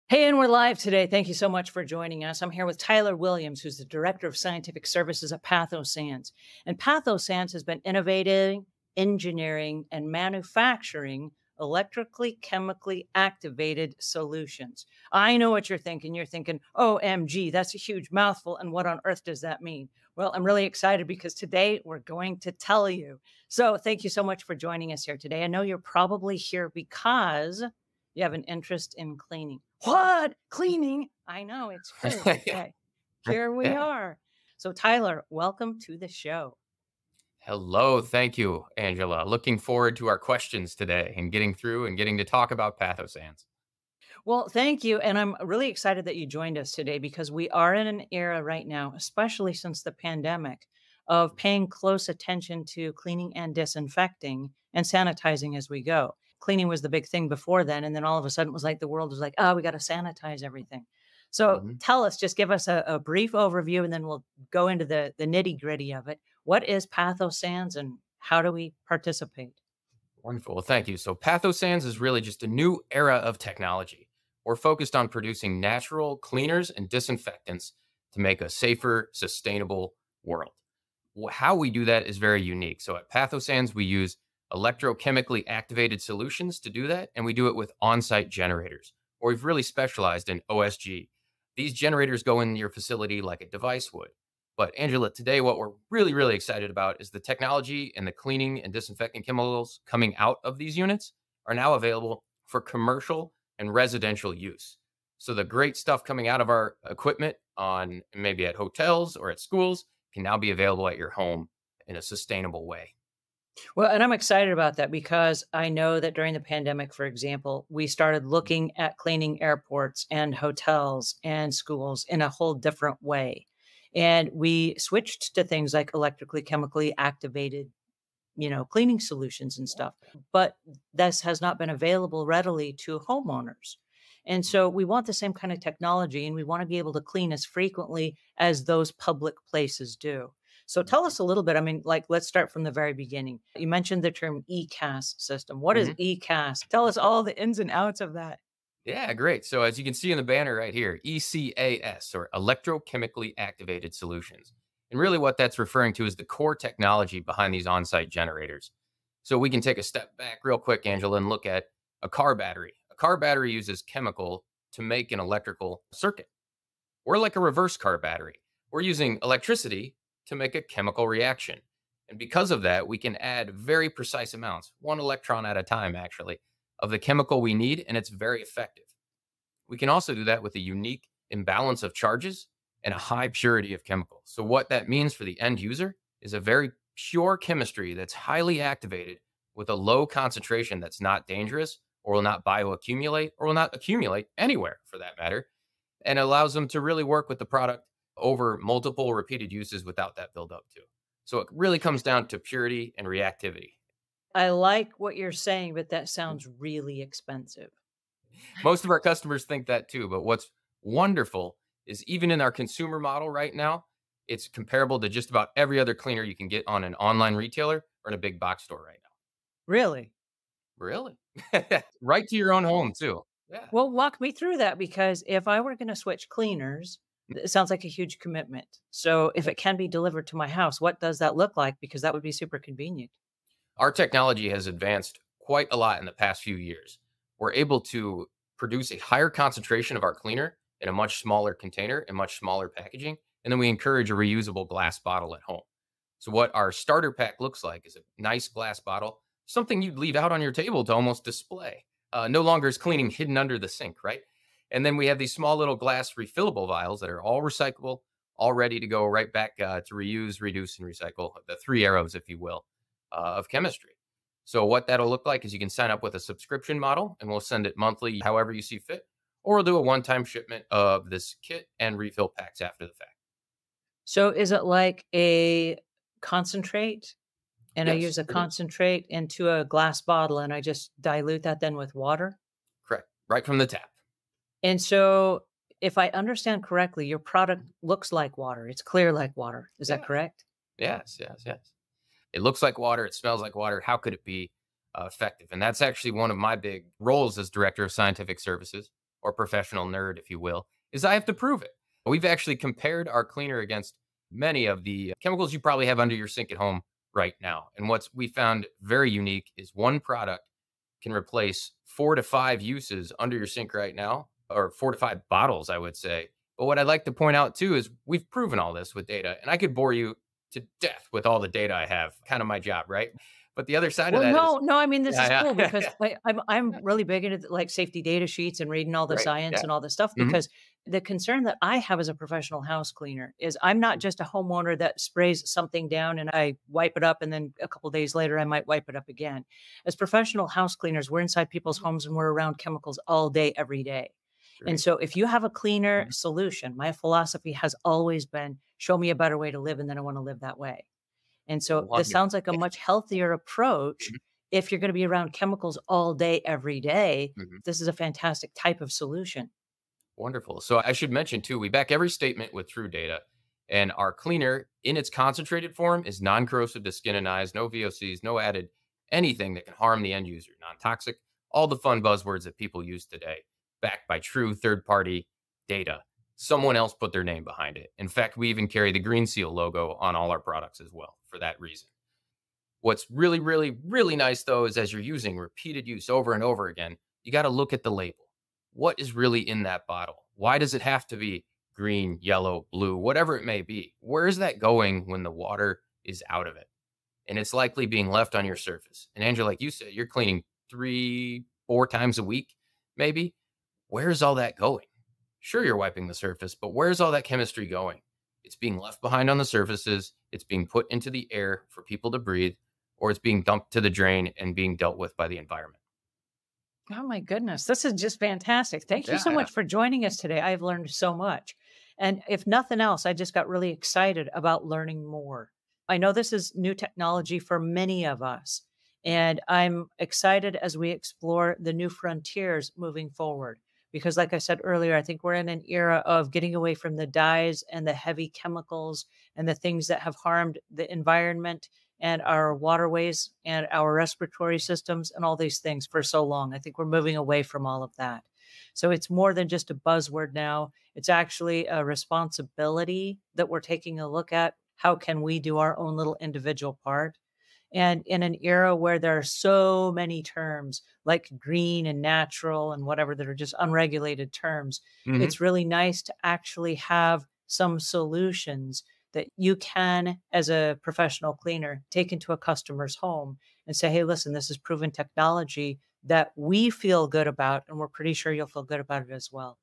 Hey, and we're live today. Thank you so much for joining us. I'm here with Tyler Williams, who's the Director of Scientific Services at PathoSans. And PathoSans has been innovating, engineering, and manufacturing electrically chemically activated solutions. I know what you're thinking. You're thinking, OMG, that's a huge mouthful. And what on earth does that mean? Well, I'm really excited because today we're going to tell you. So thank you so much for joining us here today. I know you're probably here because you have an interest in cleaning. What? Cleaning? I know it's true. Okay. Here we Yeah. are. So, Tyler, welcome to the show. Hello. Thank you, Angela. Looking forward to our questions today and getting through and getting to talk about PathoSans. Well, thank you. And I'm really excited that you joined us today because we are in an era right now, especially since the pandemic, of paying close attention to cleaning and disinfecting and sanitizing as we go. Cleaning was the big thing before then. And then all of a sudden it was like the world was like, oh, we got to sanitize everything. So Mhm. tell us, just give us a brief overview and then we'll go into the nitty gritty of it. What is PathoSans and how do we participate? Wonderful. Well, thank you. So, PathoSans is really just a new era of technology. We're focused on producing natural cleaners and disinfectants to make a safer, sustainable world. How we do that is very unique. So, at PathoSans, we use electrochemically activated solutions to do that, and we do it with on site generators, or we've really specialized in OSG. These generators go in your facility like a device would. But Angela, today what we're really excited about is the technology and the cleaning and disinfecting chemicals coming out of these units are now available for commercial and residential use. So the great stuff coming out of our equipment on maybe at hotels or at schools can now be available at your home in a sustainable way. Well, and I'm excited about that because I know that during the pandemic, for example, we started looking at cleaning airports and hotels and schools in a whole different way. And we switched to things like electrically chemically activated, cleaning solutions and stuff. But this has not been available readily to homeowners. And so we want the same kind of technology and we want to be able to clean as frequently as those public places do. So tell us a little bit. I mean, like, let's start from the very beginning. You mentioned the term ECAS system. What is Mhm. ECAS? Tell us all the ins and outs of that. Yeah, great. So as you can see in the banner right here, ECAS or Electrochemically Activated Solutions. And really what that's referring to is the core technology behind these on-site generators. So we can take a step back real quick, Angela, and look at a car battery. A car battery uses chemical to make an electrical circuit. We're like a reverse car battery. We're using electricity to make a chemical reaction. And because of that, we can add very precise amounts, one electron at a time, actually, of the chemical we need, and it's very effective. We can also do that with a unique imbalance of charges and a high purity of chemicals. So, what that means for the end user is a very pure chemistry that's highly activated with a low concentration that's not dangerous or will not bioaccumulate or will not accumulate anywhere for that matter, and allows them to really work with the product over multiple repeated uses without that buildup too. So it really comes down to purity and reactivity. I like what you're saying, but that sounds really expensive. Most of our customers think that too, but what's wonderful is even in our consumer model right now, it's comparable to just about every other cleaner you can get on an online retailer or in a big box store right now. Really? Really? Right to your own home too. Yeah. Well, walk me through that because if I were going to switch cleaners, it sounds like a huge commitment. So, if it can be delivered to my house, what does that look like? Because that would be super convenient. Our technology has advanced quite a lot in the past few years. We're able to produce a higher concentration of our cleaner in a much smaller container and much smaller packaging. And then we encourage a reusable glass bottle at home. So, what our starter pack looks like is a nice glass bottle, something you'd leave out on your table to almost display. No longer is cleaning hidden under the sink, right? And then we have these small little glass refillable vials that are all recyclable, all ready to go right back to reuse, reduce, and recycle the three arrows, if you will, of chemistry. So what that'll look like is you can sign up with a subscription model and we'll send it monthly, however you see fit, or we'll do a one-time shipment of this kit and refill packs after the fact. So, is it like a concentrate? And I Yes, use a it is. concentrate into a glass bottle and I just dilute that then with water? Correct. Right from the tap. And so, if I understand correctly, your product looks like water. It's clear like water. Is that Yeah. correct? Yes. It looks like water. It smells like water. How could it be effective? And that's actually one of my big roles as director of scientific services. or professional nerd, if you will, is I have to prove it. We've actually compared our cleaner against many of the chemicals you probably have under your sink at home right now. And what's we found very unique is one product can replace 4 to 5 uses under your sink right now, or 4 to 5 bottles, I would say. But what I'd like to point out too is we've proven all this with data, and I could bore you to death with all the data I have, kind of my job, right? But the other side of Well, that is, no, I mean, this is yeah, cool yeah, because I'm really big into like safety data sheets and reading all the right, science yeah, and all this stuff hmm, because the concern that I have as a professional house cleaner is I'm not just a homeowner that sprays something down and I wipe it up and then a couple days later I might wipe it up again. As professional house cleaners, we're inside people's homes and we're around chemicals all day, every day. And right, so if you have a cleaner mhm, solution, my philosophy has always been show me a better way to live and then I want to live that way. And so this sounds wonderful. like a much healthier approach Mhm, if you're gonna be around chemicals all day, every day. mhm. This is a fantastic type of solution. Wonderful. So I should mention too, we back every statement with true data. And our cleaner in its concentrated form is non corrosive to skin and eyes, no VOCs, no added anything that can harm the end user, non toxic, all the fun buzzwords that people use today, backed by true third party data. Someone else put their name behind it. In fact, we even carry the Green Seal logo on all our products as well for that reason. What's really, really, really nice though is as you're using repeated use over and over again, you got to look at the label. What is really in that bottle? Why does it have to be green, yellow, blue, whatever it may be? Where is that going when the water is out of it? And it's likely being left on your surface. And Angela, like you said, you're cleaning 3, 4 times a week, maybe. Where's all that going? Sure, you're wiping the surface, but where's all that chemistry going? It's being left behind on the surfaces, it's being put into the air for people to breathe, or it's being dumped to the drain and being dealt with by the environment. Oh my goodness, this is just fantastic. Thank you Yeah, so yeah. much for joining us today. I've learned so much. And if nothing else, I just got really excited about learning more. I know this is new technology for many of us, and I'm excited as we explore the new frontiers moving forward. Because, like I said earlier, I think we're in an era of getting away from the dyes and the heavy chemicals and the things that have harmed the environment and our waterways and our respiratory systems and all these things for so long. I think we're moving away from all of that. So it's more than just a buzzword now. It's actually a responsibility that we're taking a look at. How can we do our own little individual part? And in an era where there are so many terms like green and natural and whatever that are just unregulated terms, Mhm. it's really nice to actually have some solutions that you can, as a professional cleaner, take into a customer's home and say, hey, listen, this is proven technology that we feel good about, and we're pretty sure you'll feel good about it as well.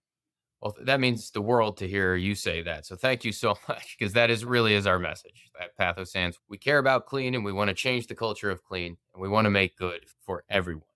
Well, that means the world to hear you say that. So thank you so much, because that is really is our message at PathoSans. We care about clean and we want to change the culture of clean and we want to make good for everyone.